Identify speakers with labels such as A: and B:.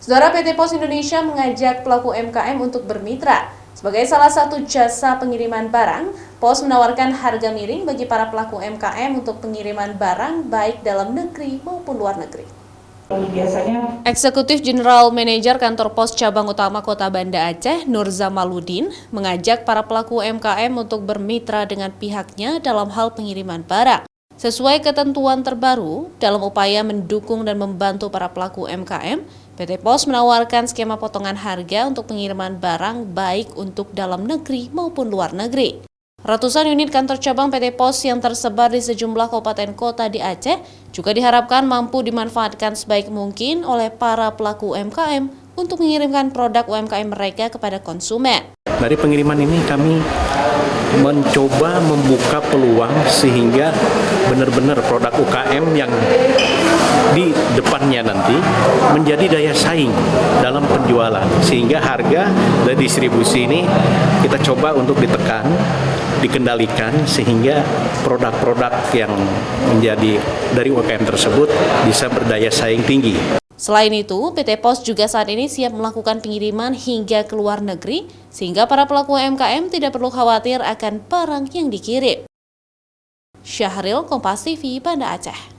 A: Saudara, PT Pos Indonesia mengajak pelaku UMKM untuk bermitra. Sebagai salah satu jasa pengiriman barang, Pos menawarkan harga miring bagi para pelaku UMKM untuk pengiriman barang baik dalam negeri maupun luar negeri. Eksekutif General Manager Kantor Pos Cabang Utama Kota Banda Aceh, Nur Zamaludin, mengajak para pelaku UMKM untuk bermitra dengan pihaknya dalam hal pengiriman barang. Sesuai ketentuan terbaru, dalam upaya mendukung dan membantu para pelaku UMKM, PT Pos menawarkan skema potongan harga untuk pengiriman barang baik untuk dalam negeri maupun luar negeri. Ratusan unit kantor cabang PT Pos yang tersebar di sejumlah kabupaten kota di Aceh juga diharapkan mampu dimanfaatkan sebaik mungkin oleh para pelaku UMKM untuk mengirimkan produk UMKM mereka kepada konsumen.
B: Dari pengiriman ini kami mencoba membuka peluang sehingga benar-benar produk UKM yang di depannya nanti menjadi daya saing dalam penjualan, sehingga harga dan distribusi ini kita coba untuk ditekan, dikendalikan, sehingga produk-produk yang menjadi dari UKM tersebut bisa berdaya saing tinggi.
A: Selain itu, PT Pos juga saat ini siap melakukan pengiriman hingga ke luar negeri, sehingga para pelaku UMKM tidak perlu khawatir akan barang yang dikirim. Syahril, Kompas TV, Banda Aceh.